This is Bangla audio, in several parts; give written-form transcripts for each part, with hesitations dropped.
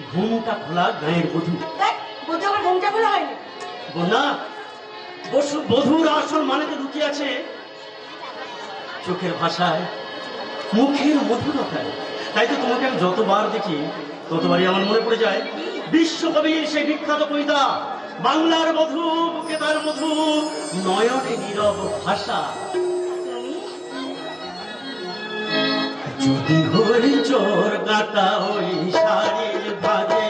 ঘুমটা খোলা গায়ের বধূ। বধূ আমার ঘুমটা খোলা হয়নি। বন্যা, বধূর আসল মানেতে লুকিয়ে আছে চোখের ভাষায়, মুখের মধুরতায়। তাই তো তোমাকে আমি যতবার দেখি ততবারই আমার মনে পড়ে যায় বিশ্বকবির সেই বিখ্যাত কবিতা, বাংলার মধু বুকে তার মধু, নয়নে নীরব ভাষা। যদি হই চোর কাটা ওই শাড়ির ভাজে,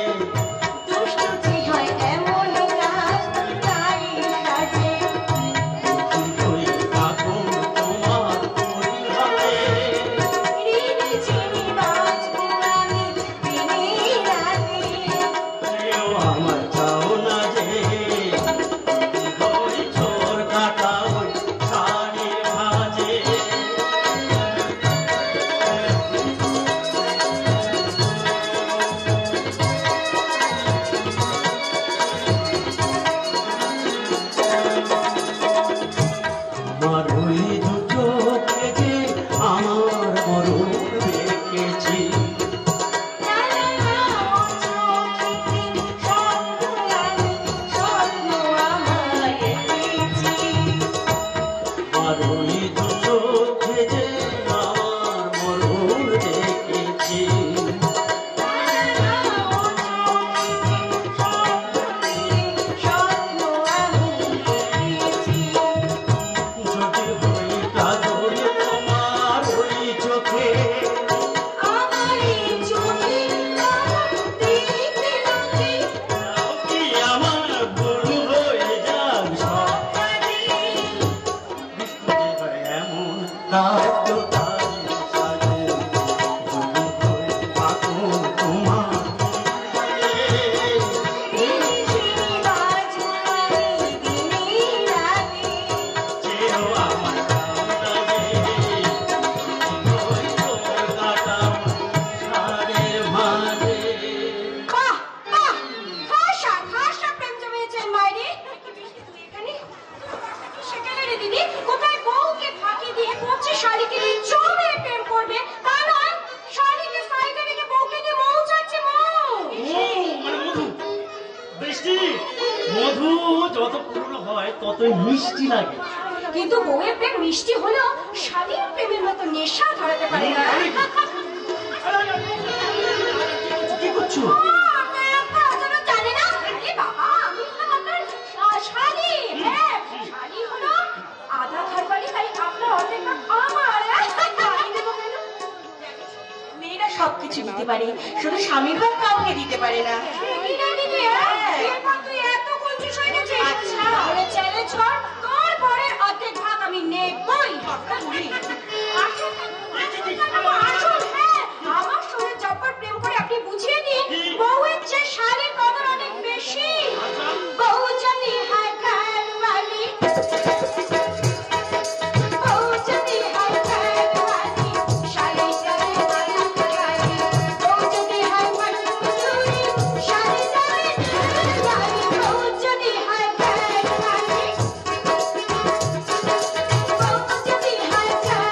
মধু যত পুরনো হয় ততই মিষ্টি লাগে। কিন্তু বউয়ের প্রেম মিষ্টি হলেও স্বামীর প্রেমের মতো নেশা ধরাতে পারে না। কি করছো? মেয়েরা সবকিছু দিতে পারে, শুধু স্বামীর ভাগ কাউকে দিতে পারে না। আমি নেবই। আমার সঙ্গে জব্বর প্রেম করে আপনি বুঝিয়ে দিন বউয়ের চেয়ে শালীর কদর অনেক বেশি। বউ যদি হয় ঘরওয়ালি, বউ যদি হয় ঘরওয়ালি, শালী যাবে ঘরওয়ালি। বউ যদি হয় মজদুরি, শালী যাবে ঘরওয়ালি। বউ যদি হয় ঘরওয়ালি, বউ যদি হয় ঘরওয়ালি,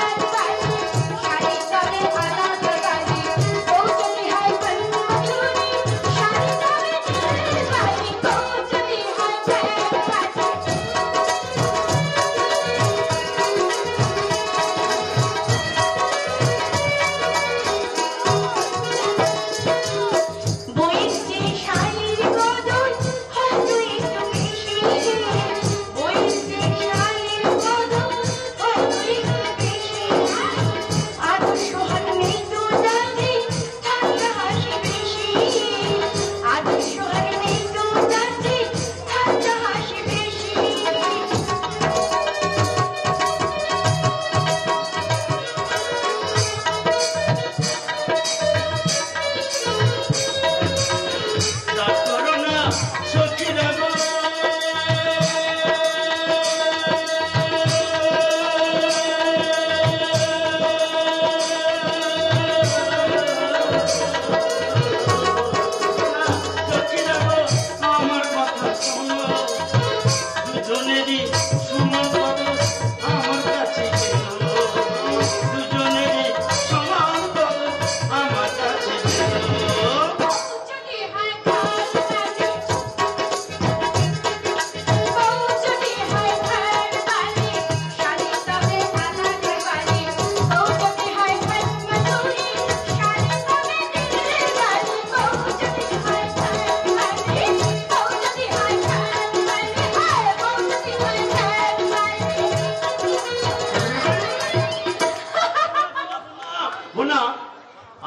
না,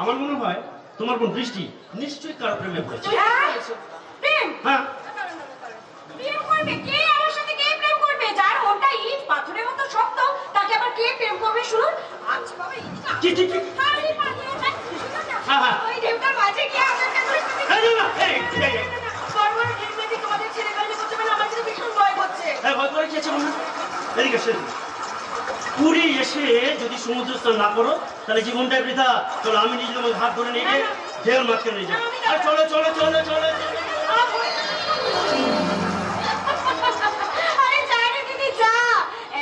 আমার মনে হয় তোমার কোন দৃষ্টি নিশ্চয়ই কারো প্রেমে পড়েছে। প্রেম? হ্যাঁ। প্রেম করবে কে? আমার সাথে কে প্রেম করবে? যার মনটা ইট পাথরের মতো শক্ত, তাকে আবার কে প্রেম করবে শুনুন? আচ্ছা বাবা, কি কি কি? আরে পাগল, হ্যাঁ। ওই ঢেউটার মাঝে গিয়ে আমার কাছে বড় ঢেউটাকে তোমাদের ছেড়ে ফেলতে করতে পারে, আমার কিন্তু ভীষণ ভয় করছে। হ্যাঁ, ভয় করে কি আছে মনে? এদিকে এসে পুরী এসে যদি সমুদ্র স্নান না করো তাহলে জীবনটাই বৃথা। চলো, আমি নিজে তোমার হাত ধরে নিয়ে গিয়ে ঢেউর মাঝখানে নিয়ে যাবো। আর চলো চলো চলো চলো। আরে যা রে দিদি যা,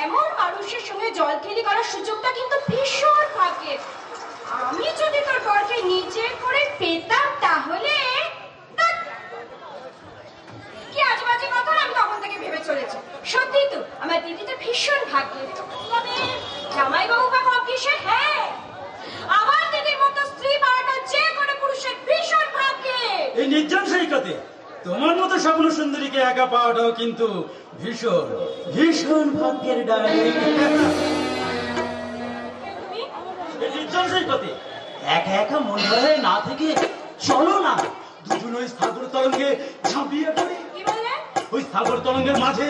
এমন মানুষের সঙ্গে জল খেলি করার সুযোগটা কিন্তু ভীষণ থাকে। আমি যদি তোর বরকে নিচে করে পেতাম তাহলে কি আজেবাজে কথা আমি তখন থেকে ভেবে চলেছি। সত্যি তো আমার দিদিটা ভীষণ ভাগ্যের। তবে জামাইবাবু বা কম কিসে? হ্যাঁ, আমার দিদির মতো স্ত্রী পাওয়াটা যে কোনো পুরুষের ভীষণ ভাগ্যের। এই নির্জন সৈকতে তোমার মতো স্বপ্ন সুন্দরীকে একা পাওয়াটাও কিন্তু ভীষণ ভীষণ ভাগ্যের ডায়রি। নির্জন সৈকতে একা একা মন ভরে না থেকে চলো না দুজন ওই সাগর তরঙ্গে ঝাঁপিয়ে পড়ি। কি বললে? ওই সাগর তরঙ্গের মাঝে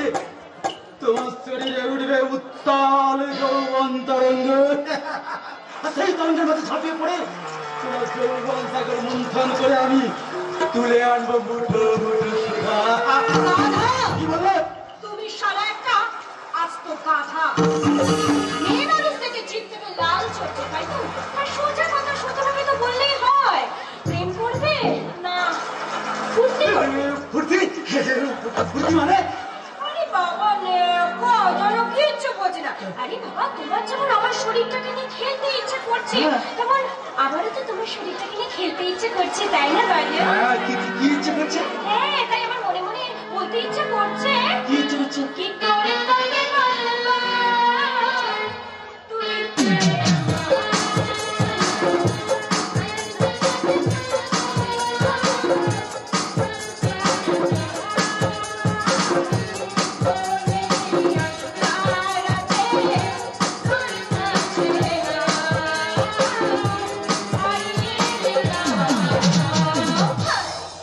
তোমার শরীরে উঠবে উত্তাল যৌবন তরঙ্গ। আর সেই তরঙ্গের মাঝে ঝাঁপিয়ে পড়ে তোমার যৌবন সাগর মন্থন করে আমি তুলে আনবো মুঠো মুঠো সুধা। কি বললে? তুমি শালা একটা আস্ত গাধা। মেয়ে মানুষ থেকে জিত থেকে লাল চড়ছে, তাই তো? আর সোজা কথা সোজাভাবে তো বললেই হয়। প্রেম করবে না ফুর্তি করবে? ফুর্তি ফুর্তি মানে? আরে বাবা নে যেন কিচ্ছু বোঝে না। আরে বাবা, তোমার যেমন আমার শরীরটাকে নিয়ে খেলতে ইচ্ছে করছে, তেমন আমারও তো তোমার শরীরটাকে নিয়ে খেলতে ইচ্ছে করছে, তাই না বাড়িয়া? কি ইচ্ছে করছে? হ্যাঁ, তাই আমার মনে মনে বলতে ইচ্ছে করছে, কি ইচ্ছে করছে? কি করে তোকে বলবো তুই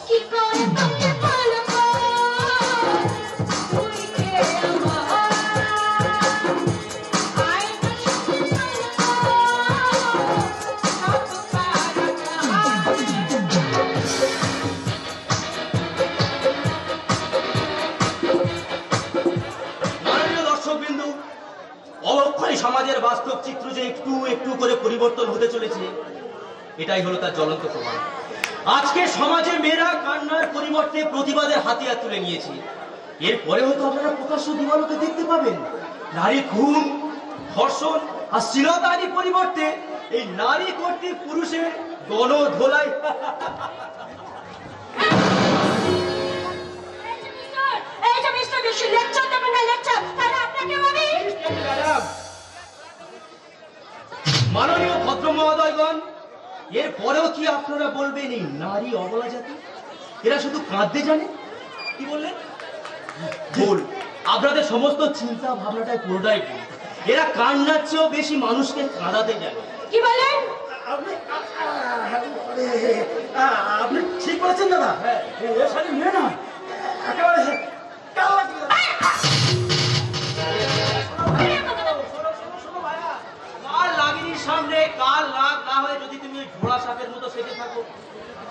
কি করে তোকে বলবো তুই কে আমার আইনা শুনে মাননীয় দর্শকবৃন্দু, অলক্ষণে সমাজের বাস্তব চিত্র যে একটু একটু করে পরিবর্তন হতে চলেছে, এটাই হলো তার জ্বলন্ত প্রমাণ। আজকে সমাজে মেয়েরা কান্নার পরিবর্তে প্রতিবাদের হাতিয়ার তুলে নিয়েছে। এরপরে হয়তো আপনারা প্রকাশ্য দিবালোকে দেখতে পাবেন নারী খুন, ধর্ষণ আর শ্লীলতাহানির পরিবর্তে এই নারী কর্তৃক পুরুষের গণধোলাই। এই যে মিস্টার বেশি লেকচার দেবেন না, লেকচার। তাহলে আপনাকে আমি মাননীয় ভদ্র মহোদয়গণ, এর পরেও কি আপনারা বলবেন এই নারী অবলা জাতি? এরা শুধু কাঁদতে জানে? কি বললেন? ভুল। আপনাদের সমস্ত চিন্তা ভাবনাটাই পুরোটাই ভুল। এরা কান্নার চেয়েও বেশি মানুষকে কাঁদাতে জানে। কি বলেন? আপনি ঠিক বলেছেন দাদা। এর সাথে মেয়ে না একেবারে কার লাগিনির সামনে কার লাগ না হয়ে যদি তুমি ওই ঘোড়া সাপের মতো সেজে থাকো,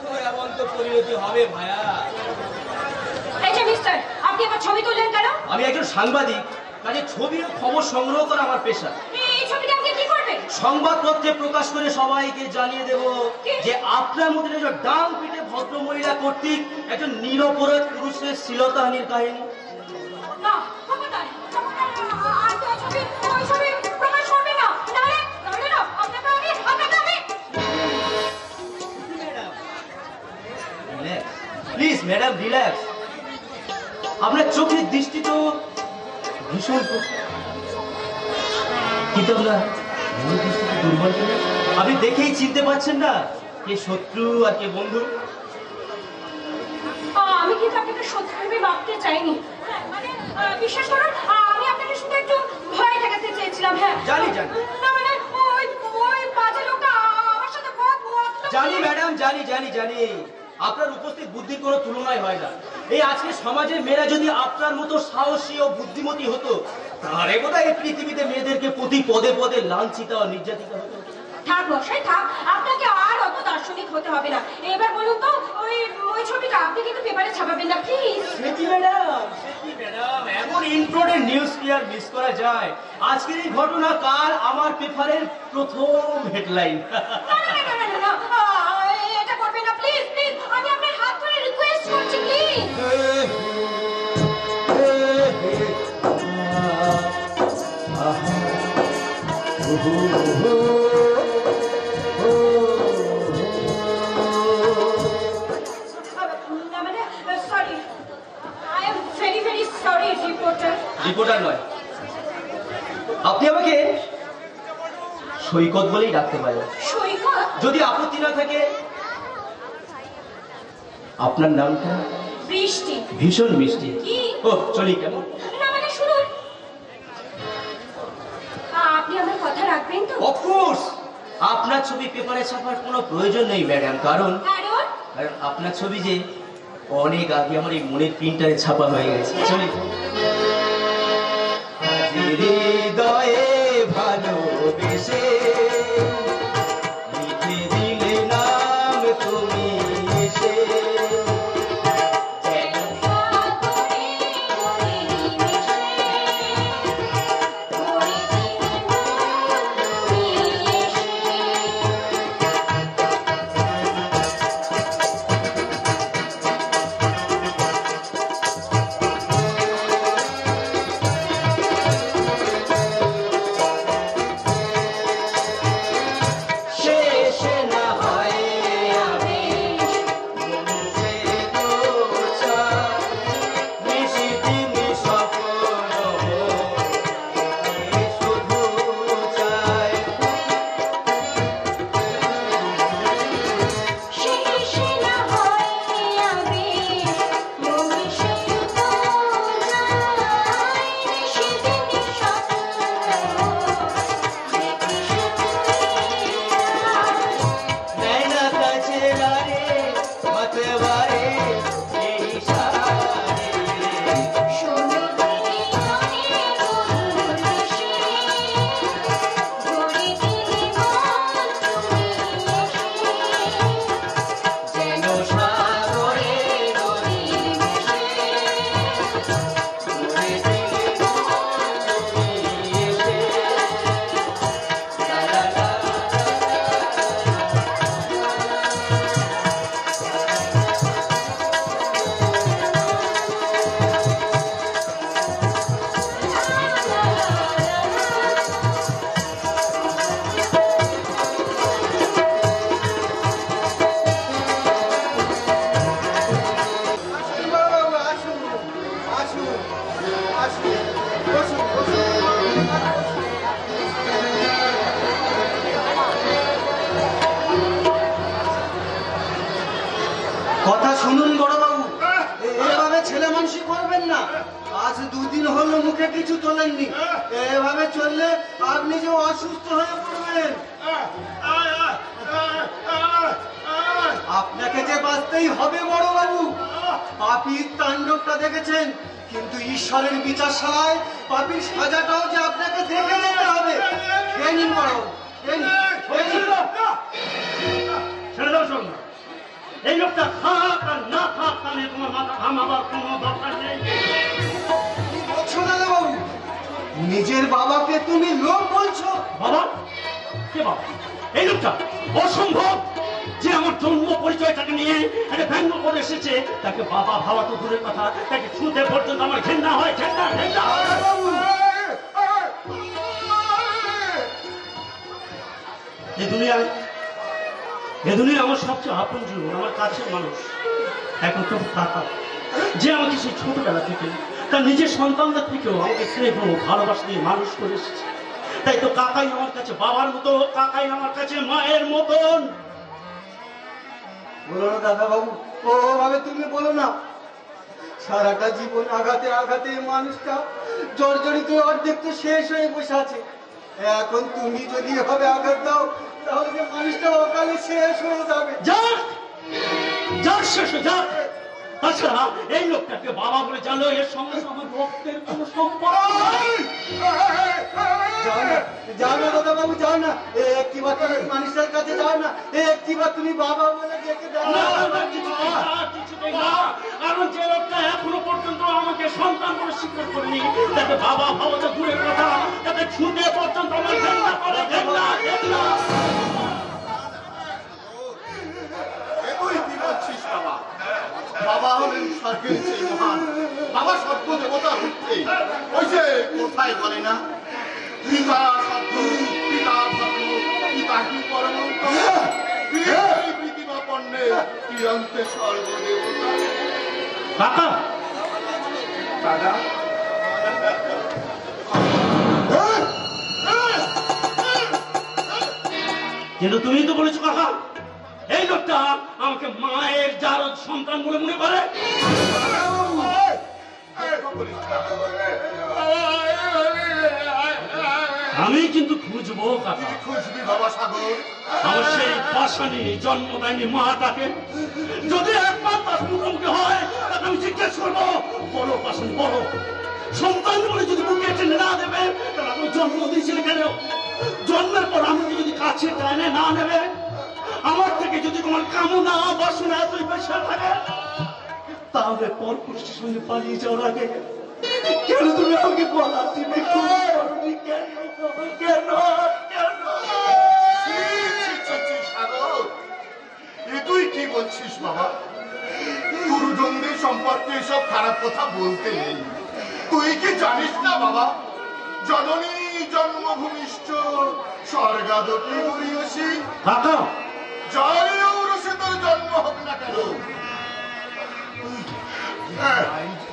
তো এমন তো পরিণতি হবে ভাইয়া। এই যে মিস্টার, আপনি আমার ছবি তুললেন কেন? আমি একজন সাংবাদিক, কাজে ছবি ও খবর সংগ্রহ করা আমার পেশা। এই ছবিটা আপনি কি করবেন? সংবাদপত্রে প্রকাশ করে সবাইকে জানিয়ে দেব যে আপনার মধ্যে একজন ডাং পিটে ভদ্র মহিলা কর্তৃক একজন নিরপরাধ পুরুষের শ্লীলতাহানির কাহিনী। না, খবরদার, খবরদার, আর তো ওই ছবি প্রকাশ করবে না। নাহলে না, আপনাকে আমি প্লিজ ম্যাডাম, রিল্যাক্স। আপনার চোখের দৃষ্টি তো ভীষণ, কিন্তু আপনার মনের দৃষ্টি তো দুর্বল করে। আপনি দেখেই চিনতে পারছেন না কে শত্রু আর কে বন্ধু। আমি কিন্তু আপনাকে সত্যি ভেবে ভাবতে চাইনি। মানে বিশ্বাস করুন, আমি আপনাকে শুধু একটু ভয় দেখাতে চেয়েছিলাম। হ্যাঁ, জানি। না মানে ওই বাজে লোকটা ম্যাডাম, জানি জানি জানি আপনার উপস্থিত বুদ্ধির কোনো তুলনাই হয় না। এই আজকে সমাজের মেয়েরা যদি আপনার মতো সাহসী ও বুদ্ধিমতী হতো, তাহলে বোধহয় এই পৃথিবীতে মেয়েদেরকে প্রতি পদে পদে লাঞ্ছিত ও নির্যাতিত হতো। থাক মশাই থাক, আপনাকে আর অত দার্শনিক হতে হবে না। এবার বলুন তো ওই ওই ছবিটা আপনি কিন্তু পেপারে ছাপাবেন না প্লিজ। সেটি ম্যাডাম, সেটি ম্যাডাম, এমন ইম্পর্টেন্ট নিউজ কি আর মিস করা যায়? আজকের এই ঘটনা কাল আমার পেপারের প্রথম হেডলাইন। এটা করবেন না প্লিজ প্লিজ, আমি আপনার হাত ধরে রিকোয়েস্ট করছি please. Sorry, I am very very sorry reporter. Reporter নয়, আপনি আমাকে সৈকত বলেই ডাকতে পারেন। সৈকত? যদি আপত্তি না থাকে। আপনার নামটা? বৃষ্টি। ভীষণ মিষ্টি। কি? ও চলি কেমন? না মানে শুনুন, আপনি আমার কথা রাখবেন তো? অফকোর্স, আপনার ছবি পেপারে ছাপার কোনো প্রয়োজন নেই ম্যাডাম, কারণ কারণ আপনার ছবি যে অনেক আগে আমার এই মনের প্রিন্টারে ছাপা হয়ে গেছে। চলি। হৃদয়ে ভালোবেসে লিখে দিলে নাম তুমি এসে, কথা শুনুন বড়বাবু, এভাবে ছেলে মানুষই করবেন না। আজ দুদিন হলো মুখে কিছু তোলেননি, এভাবে চললে আপনি যে অসুস্থ হয়ে পড়বেন। আপনাকে যে বাঁচতেই হবে বড়বাবু। পাপীর তাণ্ডবটা দেখেছেন, কিন্তু ঈশ্বরের বিচারশালায় পাপীর সাজাটাও যে আপনাকে দেখে যেতে হবে। খেয়ে নিন বড়বাবু, খেয়ে নিন, খেয়ে নিন। ছেড়ে দাও শোন, এই লোকটা থাক আর না থাক তা নিয়ে তোমার মাথা ঘামাবার কোনো দরকার নেই। কি বলছো দাদাবাবু? নিজের বাবাকে তুমি লোক বলছো? বাবা? কে বাবা? এই লোকটা অসম্ভব যে আমার জন্ম পরিচয়টাকে নিয়ে একটা ব্যঙ্গ করে এসেছে। তাকে বাবা ভাবা তো দূরের কথা, তাকে ছুঁতে পর্যন্ত আমার ঘেন্না হয়, ঘেন্না ঘেন্না। দাদাবাবু, এ দুনিয়া আমার সবচেয়ে আপন জীবন, আমার কাছের মানুষ এখন তো কাকা, যে আমাকে সেই ছোটবেলা থেকে তার নিজের সন্তানদের থেকেও আমাকে স্নেহ ভালোবাসা দিয়ে মানুষ করে এসেছে। তাই তো কাকাই আমার কাছে বাবার মতো, কাকাই আমার কাছে মায়ের মতন। বলো না দাদাবাবু, ওভাবে তুমি বলো না। সারাটা জীবন আঘাতে আঘাতে মানুষটা জর্জরিত অর্ধেক তো শেষ হয়ে বসে আছে। এখন তুমি যদি এভাবে আঘাত দাও, তাহলে যে মানুষটা অকালে শেষ হয়ে যাবে। যাক যার শেষে যাক। তাছাড়া এই লোকটাকে বাবা বলে জানলো, এর সঙ্গে তো আমার রক্তের কোনো সম্পর্ক নেই। যাও না দাদা বাবু, যাও না। একটিবার তুমি মানুষের কাছে যাও না, একটিবার তুমি বাবা বলে ডেকে দাও। না, না, কিছুতেই না, কিছুতেই না। কারণ যে লোকটা এখনো পর্যন্ত আমাকে সন্তান বলে স্বীকার করেনি, তাকে বাবা ভাবা তো দূরের কথা, তাকে ছুটে পর্যন্ত আমার ঘেন্না করে, ঘেন্না, ঘেন্না। তুই কি বলছিস বাবা? বাবা হলেন স্বর্গের চেয়ে মহান, বাবা স্বর্গ দেবতা হচ্ছে। ওই যে কোথায় বলে না, পিতা স্বর্গ, পিতা ধর্ম, পিতা কি পরমন্ত, পৃথিবী পণ্যে চিরন্তে স্বর্গ দেবতা। কাকা, দাদা কিন্তু তুমি তো বলেছো কাকা, এই লোকটা আমাকে মায়ের জারদ সন্তান বলে মনে করে। আমি কিন্তু খুঁজবো কাকা, খুশবি বাবা সাগর। আমার সেই পাশানি জন্মদায়নি মাটাকে যদি একবার তার মুখোমুখি হয়, তাকে আমি জিজ্ঞেস করবো, বলো পাশানি বলো, সন্তান বলে যদি বুকে টেনে না দেবে, তাহলে আমি জন্ম দিয়েছিলে কেন? জন্মের পর আমাকে যদি কাছে টেনে না নেবে, আমার থেকে যদি তোমার কামনা বাসনা এতই বেশি থাকে, তাহলে পরপুরুষের সঙ্গে পালিয়ে যাওয়ার আগে কেন তুমি আমাকে বলা দিবে? কেন কেন কেন? সাগর, এ তুই কি বলছিস বাবা? গুরুজনদের সম্পর্কে এসব খারাপ কথা বলতে নেই। তুই কি জানিস না বাবা, জননী জন্মভূমিষ্ঠ স্বর্গাদপি গরিয়সী, কাকা, জয় ঔরসে তোর জন্ম হবে না কেন?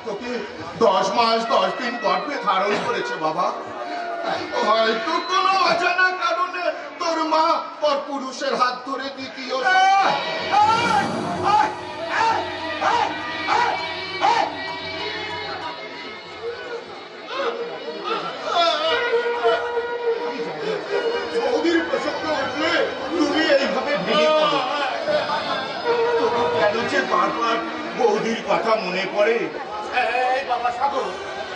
তোকে 10 মাস 10 দিন গর্ভে ধারণ করেছে বাবা। হয়তো কোনো অজানা কারণে তোর মা পর পুরুষের হাত ধরে দ্বিতীয় বৌদির প্রসঙ্গ উঠলে তুমি এইভাবে ভেঙে পড়ো। তবু কেন যে বারবার বৌদির কথা মনে পড়ে? এই বাবা সাগর,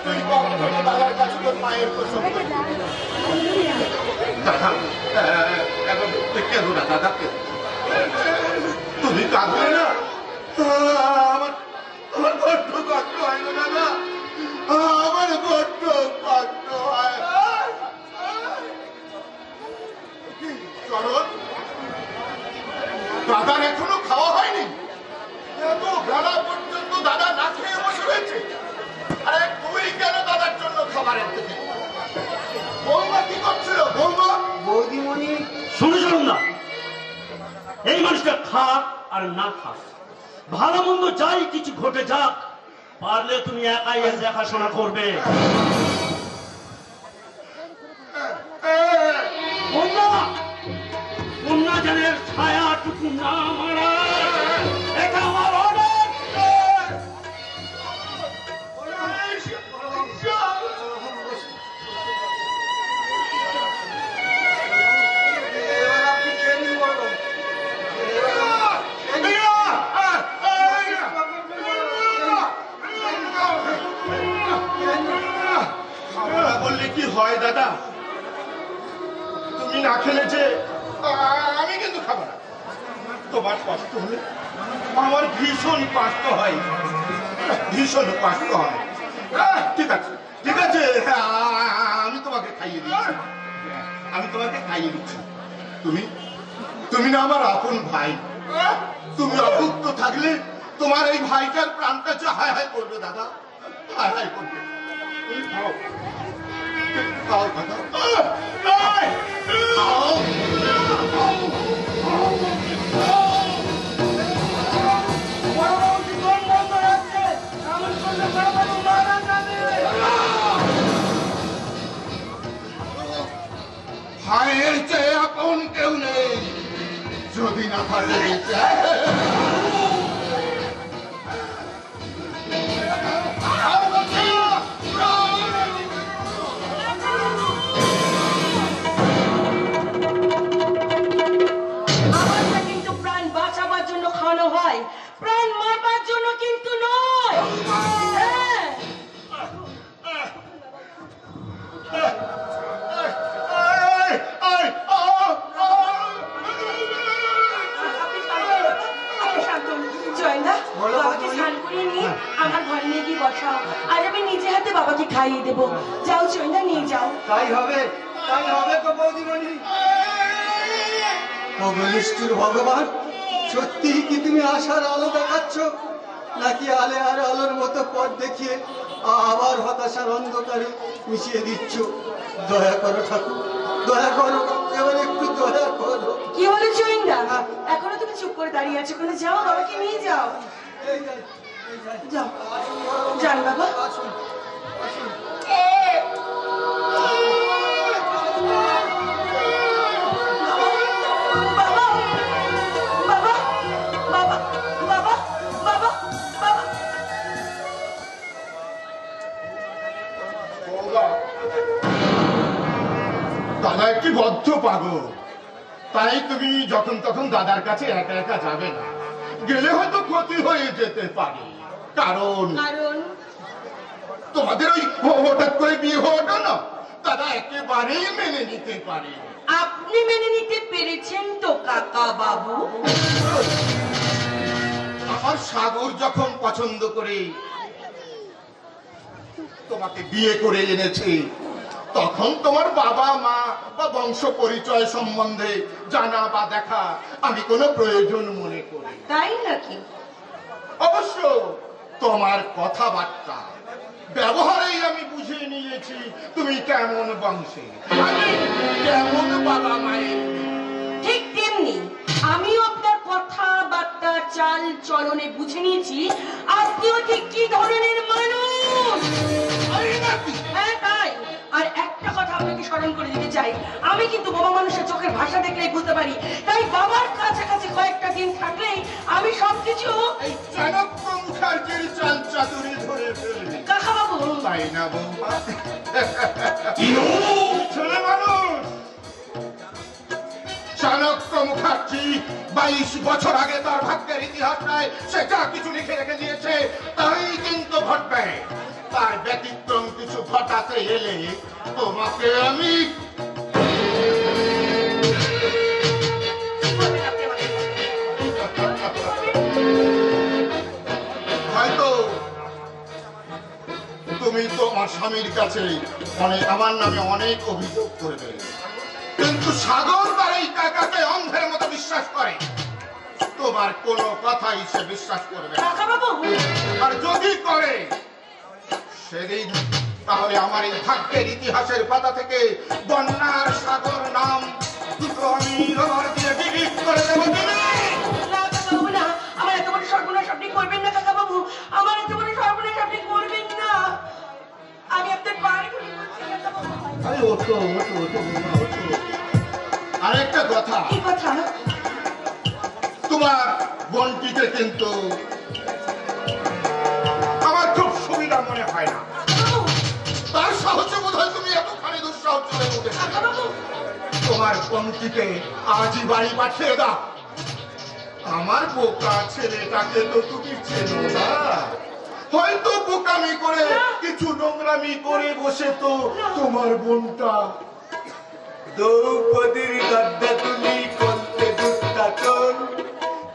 তুই কখনো দাদার কাছে তোর মায়ের প্রসঙ্গ দাদা, এখন কেন না দাদা, তুমি কাঁদবে না? আমার আমার বড্ড কষ্ট হয় না দাদা, আমার বড্ড কষ্ট হয়। চরণ, দাদার এখনো খাওয়া হয়নি? এত বেলা পর্যন্ত দাদা না খেয়ে বসে রয়েছে। আরে তুই কেন দাদার জন্য খাবার আনতে গেলি? বৌমা কি করছিল? বৌমা বৌদিমণি, শুনে চলুন না, এই মানুষটা খাক আর না খাক, ভালো মন্দ যাই কিছু ঘটে যাক, পারলে তুমি একাই এর দেখাশোনা করবে। কন্যা, কন্যা জানের ছায়াটুকু না মারা, এটা আমার অর্ডার। এবার আপনি খেয়ে নিন বড়। বললে কি হয় দাদা? তুমি না খেলে যে আমি কিন্তু খাবো না। তোমার কষ্ট হলে আমার ভীষণ কষ্ট হয়, ভীষণ কষ্ট হয়। ঠিক আছে ঠিক আছে, আমি তোমাকে খাইয়ে দিচ্ছি, আমি তোমাকে খাইয়ে দিচ্ছি। তুমি তুমি না আমার আপন ভাই, তুমি অভুক্ত থাকলে তোমার এই ভাইটার প্রাণটা যে হায় হায় করবে দাদা, হায় হায় করবে। তুমি খাও খাও দাদা, খাও। ভাইয়ের চেয়ে আপন কেউ নেই, যদি না থাকে আমারটা কিন্তু প্রাণ বাঁচাবার জন্য খাওয়ানো হয়, প্রাণ খাও, আজ আমি নিজে হাতে বাবাকে খাইয়ে দেবো। যাও চৈনা, নিয়ে যাও। তাই হবে তো বৌদিমণি। ওগো নিষ্ঠুর ভগবান, সত্যি কি তুমি আশার আলো দেখাচ্ছ, নাকি আলে আর আলোর মতো পথ দেখিয়ে আবার হতাশার অন্ধকারে মিশিয়ে দিচ্ছ? দয়া করো ঠাকুর, দয়া করো, এবার একটু দয়া করো। কি হলো চৈনা? এখনো তুমি চুপ করে দাঁড়িয়ে আছো কেন? যাও, বাবাকে নিয়ে যাও। এই যাই, এই যাই। যাও, যান বাবা। আসুন, আসুন। বাবা, বাবা, বাবা, বাবা, বাবা, বাবা। দাদা একটি বদ্ধ পাগল, তাই তুমি যখন তখন দাদার কাছে একা একা যাবে না, গেলে হয়তো ক্ষতি হয়ে যেতে পারে। কারণ তোমাদের ওই হঠাৎ করে বিয়ে হওয়াটা না দাদা একেবারেই মেনে নিতে পারে। আপনি মেনে নিতে পেরেছেন তো কাকা বাবু? আমার সাগর যখন পছন্দ করে তোমাকে বিয়ে করে এনেছে, তখন তোমার বাবা মা বা বংশ পরিচয় সম্বন্ধে জানা বা দেখা আমি কোনো প্রয়োজন মনে করি। তাই নাকি? অবশ্য তোমার কথাবার্তা ব্যবহারেই আমি বুঝে নিয়েছি তুমি কেমন বংশে, আমি কেমন বাবা মায়ের মেয়ে। ঠিক তেমনি আমিও আপনার কথাবার্তা চাল চলনে বুঝে নিয়েছি আপনিও ঠিক কি ধরনের মানুষ। হ্যাঁ তাই। আর একটা কথা আপনাকে স্মরণ করে দিতে চাই, আমি কিন্তু বাবা মানুষের চোখের ভাষা দেখলেই বুঝতে পারি। তাই বাবার কাছাকাছি কয়েকটা দিন থাকলেই আমি সবকিছু এই চাণক্য মুখার্জির চাল চাতুরি ধরে ফেলবে। কাকা বাবু। তাই না বৌমা? ছেলে মানুষ চাণক্য মুখার্জি 22 বছর আগে তার ভাগ্যের ইতিহাসটায় সে যা কিছু লিখে রেখে দিয়েছে তাই কিন্তু ঘটবে। তার ব্যতিক্রম কিছু ঘটাতে এলে তোমাকে আমি হয়তো তুমি তোমার স্বামীর কাছে আমার নামে অনেক অভিযোগ করবে, কিন্তু সাগর তার এই কাকাকে অন্ধের মতো বিশ্বাস করে। তোমার কোনো কথাই সে বিশ্বাস করবে না। কাকা বাবু। আর যদি করে সেদিন তাহলে আমার এই ভাগ্যের ইতিহাসের পাতা থেকে বন্যার সাগর নাম দুটো আমি রবার দিয়ে ডিলিট করে দেবো। না কাকা বাবু না, আমার এত বড় সর্বনাশ আপনি করবেন না কাকা বাবু, আমার এত বড় সর্বনাশ আপনি করবেন না। আমি আপনার পায়ে ধরে বলছি কাকা বাবু। আরে ওঠো ওঠো ওঠো বৌমা, ওঠো। আরেকটা কথা, কি কথা? তোমার বোনটিকে কিন্তু আমার খুব সুবিধা মনে হয় না। তার সাহসে বোধ হয় তুমি এতখানি দুঃসাহস চলে উঠেছে। কাকা বাবু। তোমার বোনটিকে আজই বাড়ি পাঠিয়ে দাও। আমার বোকা ছেলেটাকে তো তুমি চেনো না, হয়তো বোকামি করে কিছু নোংরামি করে বসে তো তোমার বোনটা দ্রৌপদীর গদ্দা তুমি করতে দুষ্টাচল,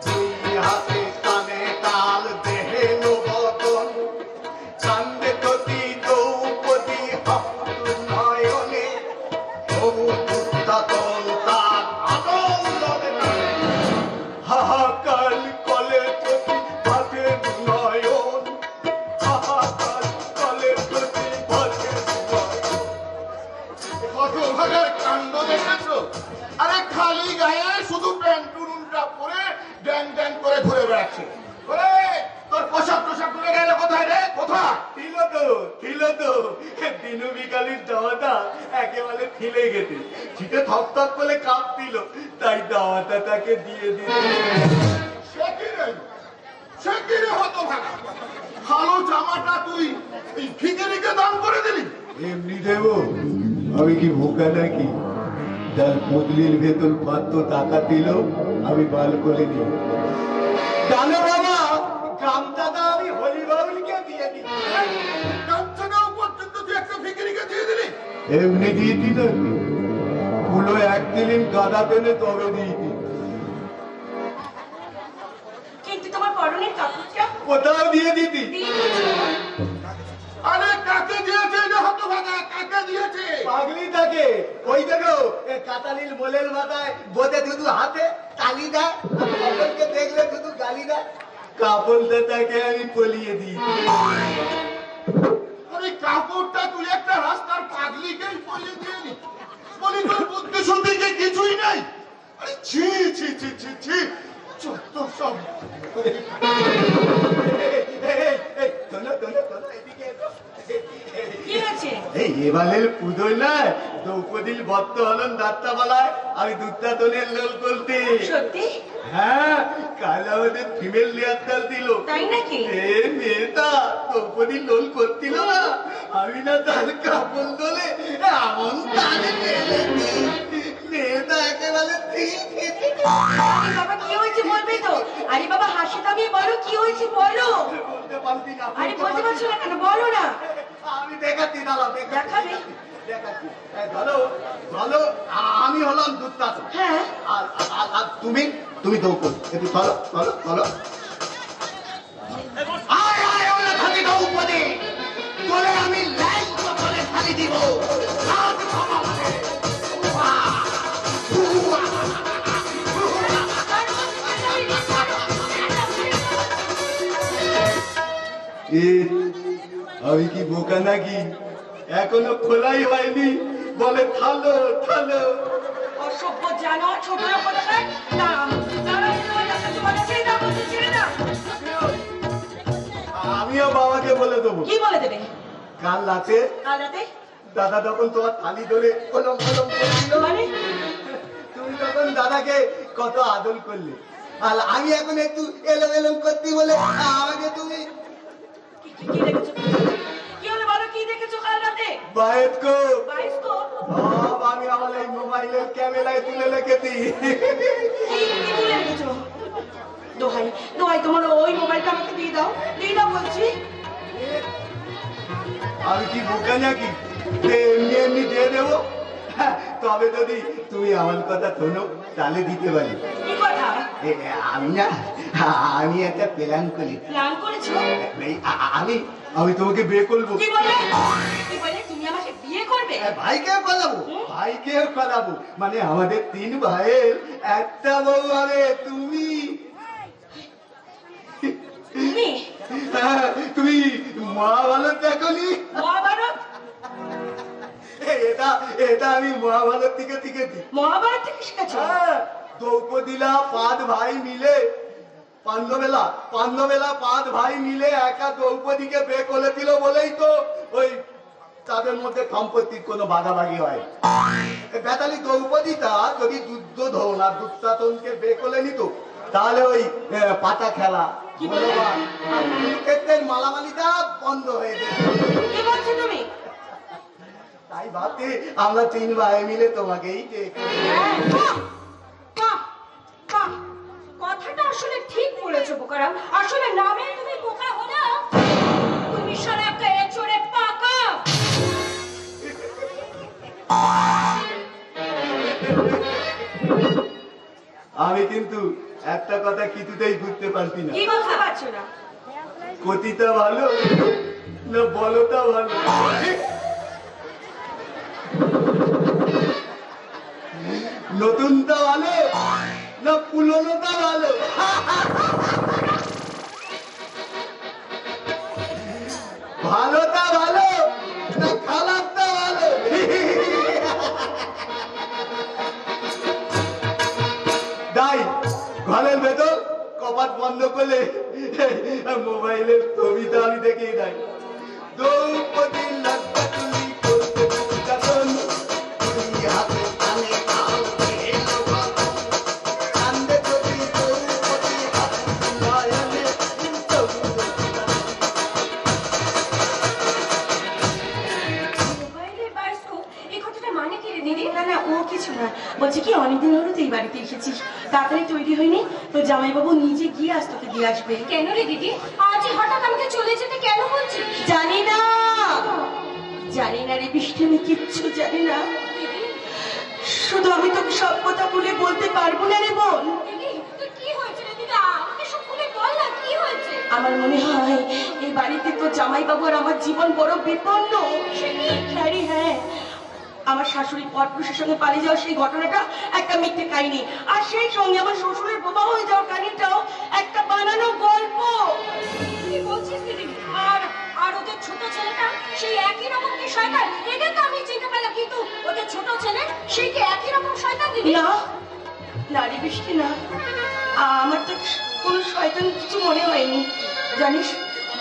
দুই হাতে কানে তাল দেহে নবতন, কান্দে কতি দ্রৌপদী হাত নয়নে, তবু দুষ্টাতল তার আনন্দে নয়। হাহাকার কলে প্রতি ভাতে নয়ন, হাহাকার কলে প্রতি ভাতে নয়ন। হতভাগার কাণ্ড দেখেছো? আরে খালি গায়ে শুধু প্যান্টুরুনটা পরে ড্যাং ড্যাং করে ঘুরে বেড়াচ্ছে। ওরে তোর পোশাক টোশাক করে গেল কোথায় রে? কোথায়? ছিল তো দিনু বিকালের দাওয়াটা একেবারে ফেলে গেছে, শীতে থপথপ করে কাঁপছিল, তাই দাওয়াটা তাকে দিয়ে দিল। সে কি রে হতভাগা? ভালো জামাটা তুই এই ভিখারিকে দান করে দিলি? এমনি দেব? আমি কি বোকা নাকি? যার পুতলির ভেতর পাত্র টাকা দিল আমি বাল করে নিই। জানো বাবা, গামছাটা আমি হরি বাবুলকে দিয়ে দিই। গামছাটাও পর্যন্ত তুই একটা ভিখারিকে দিয়ে দিলি? এমনি দিয়ে দিল পুলো একদিন গাদা পেলে তবে দিয়ে দিই। কিন্তু তোমার পরনের কাপড়টা কোথাও দিয়ে দিতি। দিয়ে দিয়েছো। আরে কাকে দিয়েছে না হতভাগা, কাকে দিয়েছে? পাগলি থাকে ওই দেখো কাতালিল মোলের মাথায় বোধে শুধু হাতে তালি দেয়, সকলকে দেখলে শুধু গালি দেয়। কাপড় দাতাকে আমি পলিয়ে দিই। আরে কাপড়টা তুই একটা রাস্তার পাগলিকেই পরিয়ে দিয়ে নি, বলি তোর বুদ্ধি শুদ্ধি যে কিছুই নাই। আরে ছি ছি ছি ছি ছি, চত্ব সব। কি হয়েছে? এই এবারের পুজোয় না দ্রৌপদীর ভক্ত হলেন যাত্রাপালায়, আমি দুর্দাতনের লোল করতে। সত্যি? হ্যাঁ, কাল আমাদের ফিমেল রিহার্সাল দিল। তাই নাকি? এ মেয়েটা দ্রৌপদীর লোল করছিল না, আমি না তার কাপড় দোলে এমন তালে ফেলেছি, মেয়েটা একেবারে আরে বাবা কি হয়েছে বলবে তো? আরে বাবা হাসি থামিয়ে বলো কি হয়েছে বলো। বলতে পারছি না। আরে বলতে পারছো না কেন? বলো না। আমি দেখাচ্ছি, দাঁড়াও দেখাবে? দেখাচ্ছি। ধরো ধরো আমি হলাম দুর্দাতন, হ্যাঁ। আর তুমি তুমি দ্রৌপদী। একটু ধরো ধরো ধরো। আয় আয় ওরা থাকি দ্রৌপদী, বলে আমি লাইন করে খালি দিব। আজ ক্ষমা করে। আমি কি বোকা নাকি? এখনো খোলাই হয়নি, বলে থালো থালো। অসভ্য জানো ছোট লোক কোথাকার। দাঁড়াও দাঁড়াও, তোমার কাছে তোমার কাছে দাও, বলছি ছেড়ে দাও। আমিও বাবাকে বলে দেবো। কি বলে দেবে? কাল রাতে কাল রাতে? দাদা তখন তোমার থালি ধরে কলম কলম করছিল, মানে? তুমি তখন দাদাকে কত আদর করলে, আর আমি এখন একটু এলম এলম করতে বলে আমাকে তুমি কি দেখেছো? কি হলো বলো, কি দেখেছো কাল রাতে? বায়োস্কোপ। বায়োস্কোপ? সব আমি আমার এই মোবাইলের ক্যামেরায় তুলে রেখেছি। কি তুলে রেখেছো? দোহাই দোহাই তোমার ওই মোবাইলটা আমাকে দিয়ে দাও, দিয়ে দাও বলছি। আমি কি বোকা নাকি যে এমনি এমনি দিয়ে দেবো? তবে যদি তুমি আমার কথা শোনো তাহলে দিতে পারি। কি কথা? আমি না, আমি একটা প্ল্যান করি। প্ল্যান করেছো? আমি আমি তোমাকে বিয়ে করবো। কি বলে? কি বলে তুমি আমাকে বিয়ে করবে? ভাইকে পালাবো, ভাইকে পালাবো, মানে আমাদের 3 ভাইয়ের একটা বউ হবে তুমি। তুমি? হ্যাঁ, তুমি মহাভারত দেখোনি? মহাভারত? এটা এটা আমি মহাভারত থেকে শিখেছি। মহাভারত থেকে শিখেছো? হ্যাঁ, দ্রৌপদীরা 5 ভাই মিলে পাণ্ডবেলা 5 ভাই মিলে একা দ্রৌপদীকে বিয়ে করেছিল বলেই তো ওই তাদের মধ্যে সম্পত্তির কোনো বাধাবাগি হয়। বেতালি দ্রৌপদীটা যদি দুর্যোধন আর দুঃশাসনকে বিয়ে করে নিত তাহলে ওই পাতা খেলা, বলবান আর কুরুক্ষেত্রের মালামালিটা বন্ধ হয়ে যেত। কি বলছো তুমি? তাই ভাবতে আমরা 3 ভাই মিলে তোমাকেই বিয়ে করি। বাহ, বাহ, বাহ। কথাটা আসলে ঠিক বলেছো বোকারাম। আসলে নামে তুমি বোকা হলো, তুমি সারা একটা এঁচড়ে পাকা। আমি কিন্তু একটা কথা কিছুতেই বুঝতে পারছি না, কি বলতে পারছো না? কতিটা ভালো না বলটা ভালো? নতুনটা ভালো না পুরনোটা ভালো? ভালোটা ভালো না খারাপটা ভালো? তাই ঘরের ভেতর কপাট বন্ধ করলে মোবাইলের ছবিটা আমি দেখেই যাই। দ্রৌপদী লজ্জা তুলি করতে দুর্যোধন, তুই হাতে কানে তাও এলো বাবা। কান্দে যদি দ্রৌপদী হাত নয়নে মোবাইলের বায়োস্কোপ, এই কথাটা মানে কি রে দিদি? না না ও কিছু না, বলছি কি অনেকদিন হলো তো এই বাড়িতে এসেছিস, তাড়াতাড়ি তৈরি হয়নি তো জামাইবাবু নিজে গিয়ে আজ তোকে দিয়ে আসবে। কেন রে দিদি, আজ হঠাৎ আমাকে চলে যেতে কেন বলছিস? জানি না, জানি না রে বৃষ্টি, আমি কিচ্ছু জানি না। দিদি, শুধু আমি তোকে সব কথা বলে বলতে পারবো না রে বোন। দিদি, তোর কি হয়েছে রে দিদি? আমাকে সব খুলে বল না, কি হয়েছে? আমার মনে হয় এই বাড়িতে তো জামাইবাবু আর আমার জীবন বড় বিপন্ন। হ্যাঁ রে, হ্যাঁ, আমার শাশুড়ি পরপুরুষের সঙ্গে পালিয়ে যাওয়ার সেই ঘটনাটা একটা মিথ্যে কাহিনী, আর সেই সঙ্গে আমার শ্বশুরের বোমা হয়ে যাওয়ার কাহিনীটাও একটা বানানো গল্প। কি বলছিস দিদি? আর আর ওদের ছোট ছেলেটা সেই একই রকম কি শয়তান? এদের তো আমি চিনতে পারলাম, কিন্তু ওদের ছোট ছেলে সেই কি একই রকম শয়তান দিদি? না, নারী বৃষ্টি না, আমার তো কোনো শয়তান কিছু মনে হয়নি। জানিস,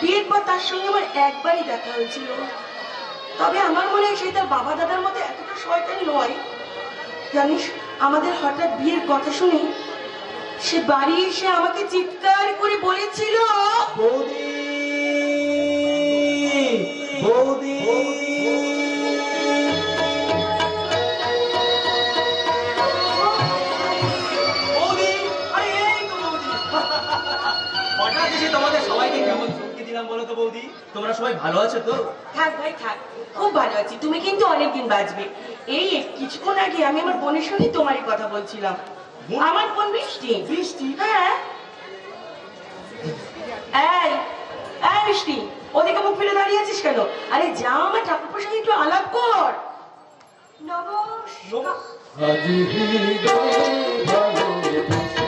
বিয়ের পর তার সঙ্গে আমার একবারই দেখা হয়েছিল, তবে আমার মনে হয় সেই তার বাবা দাদার মতো এতটা শয়তান নয়। জানিস, আমাদের হঠাৎ বিয়ের কথা শুনে সে বাড়ি এসে আমাকে চিৎকার করে বলেছিল, বৌদি, বৌদি, বৌদি, আরে এই তো বৌদি। হঠাৎ এসে তোমাদের সবাইকে কেমন চমকে দিলাম বলো তো বৌদি? তোমরা সবাই ভালো আছো তো? থাক ভাই থাক, খুব ভালো আছি। তুমি কিন্তু অনেকদিন বাঁচবে। এই কিছুক্ষণ আগে আমি আমার বোনের সঙ্গে তোমারই কথা বলছিলাম। আমার বোন বৃষ্টি। বৃষ্টি? হ্যাঁ। এই এই বৃষ্টি, ওদিকে মুখ ফিরে দাঁড়িয়ে আছিস কেন? আরে যা, আমার ঠাকুরপোর সঙ্গে একটু আলাপ কর। নমস্কার। আজি হৃদয়ে ভালোবেসে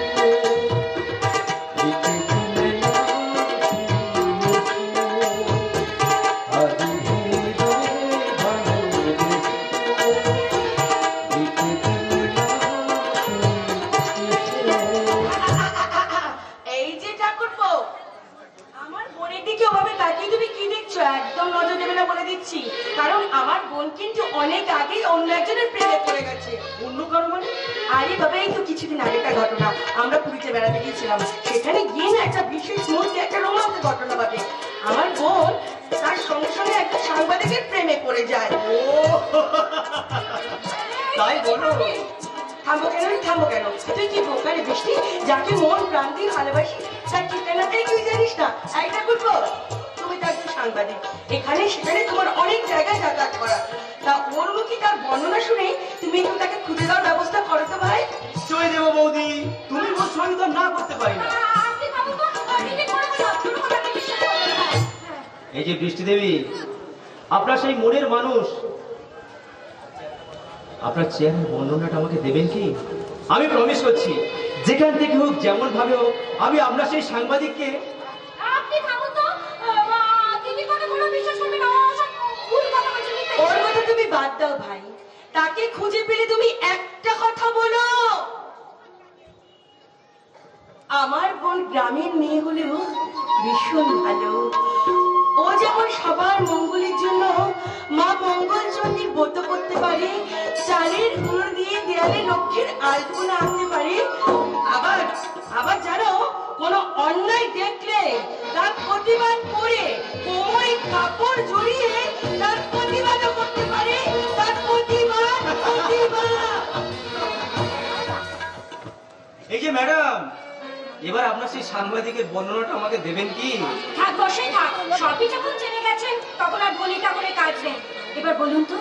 এই যে ঠাকুরপো, আমার বোনের দিকে ওভাবে তাকিয়ে তুমি কি দেখছো? একদম নজর দেবে না বলে দিচ্ছি, কারণ আমার বোন কিন্তু অনেক আগেই অন্য একজনের প্রেমে পড়ে গেছে। অন্য কারো মানে? আরে বাবা, এই তো কিছুদিন আগেকার ঘটনা। আমরা পুরীতে বেড়াতে গিয়েছিলাম, সেখানে গিয়ে না একটা বিশেষ মুহূর্তে একটা রোমান্টিক ঘটনা ঘটে। আমার বোন তার সঙ্গে সঙ্গে একটা সাংবাদিকের প্রেমে পড়ে যায়। ও তাই বলো? থামো কেন, থামো কেন? তুই কি বোকারে বৃষ্টি, যাকে মন প্রাণ দিয়ে ভালোবাসি তার ঠিকানাটাই তুই জানিস না? এইটা করবো? তুমি তো একজন সাংবাদিক, এখানে সেখানে তোমার অনেক জায়গায় যাতায়াত করা, তা ওর মুখে তার বর্ণনা শুনে তুমি একটু তাকে খুঁজে দেওয়ার ব্যবস্থা করো তো ভাই। চলে দেবো বৌদি, তুমি বলছো আমি তো না করতে পারি না। আপনি থামুন তো, দিদি কোনো কথা আপনি বিশ্বাস করবেন না। এই যে বৃষ্টি দেবী, আপনার সেই মনের মানুষ, আপনার চেহারার বর্ণনাটা আমাকে দেবেন কি? আমি প্রমিস করছি, যেখান থেকে হোক যেমন ভাবে হোক, আমি আপনার সেই সাংবাদিককে। আপনি থামুন তো, দিদি কোনো বিশ্বাস করবেন না, ওসব ভুল কথা বলছে, মিথ্যে ওর কথা। কথা তুমি বাদ দাও ভাই, তাকে খুঁজে পেলে তুমি একটা কথা বলো। আমার বোন গ্রামের মেয়ে হলেও ভীষণ ভালো। ও যেমন সবার মঙ্গলের জন্য মা মঙ্গল চণ্ডীর ব্রত করতে পারে, চালের গুঁড়ো দিয়ে দেয়ালে লক্ষ্মীর আলপনা আনতে পারে, আবার আবার জানো, কোনো অন্যায় দেখলে তার প্রতিবাদ করে কোমরে কাপড় জড়িয়ে তার প্রতিবাদও করতে পারে। তার প্রতিবাদ, প্রতিবাদ। এই যে ম্যাডাম, এবার আপনার সেই সাংবাদিকের বর্ণনাটা আমাকে দেবেন কি? থাক বসেই থাক, সবই যখন জেনে গেছেন তখন আর বলিটা করে কাজ নেই। এবার বলুন তো,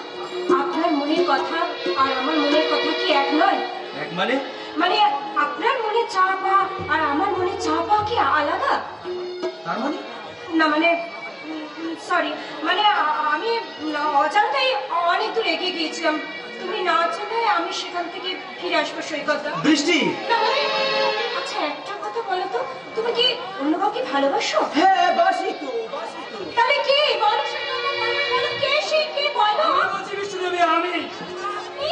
আপনার মনের কথা আর আমার মনের কথা কি এক নয়? এক মানে? মানে আপনার মনে চাওয়া পাওয়া আর আমার মনে চাওয়া পাওয়া কি আলাদা? তার মানে? না মানে সরি, মানে আমি অজান্তেই অনেক দূর এগিয়ে গিয়েছিলাম। তুমি না চলে আমি সেখান থেকে ফিরে আসবো সৈকতটা। বৃষ্টি, না মানে, আচ্ছা একটা কথা বলো তো, তুমি কি অন্য কাউকে ভালোবাসো? হ্যাঁ, বাসি তো, বাসি তো। তাহলে কি বলো সৈকতটা, বলো কে সে, কে বলো? বলছি বৃষ্টি দেবী, আমি আপনি?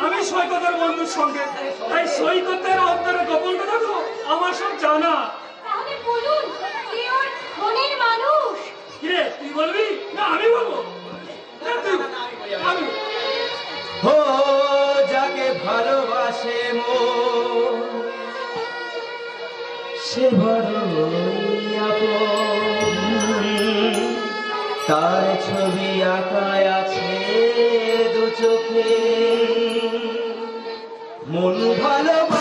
আমি সৈকতের বন্ধুর সঙ্গে, তাই সৈকতের অন্তরে গোপন কথা তো আমার সব জানা। তাহলে বলুন, কে ওর মনের মানুষ? কিরে, তুই বলবি না আমি বলবো? না, আমি ও যাকে ভালোবাসে মন, সে বড়ই আপন, তার ছবি আঁকায় আছে দু চোখে, মন ভালোবাসে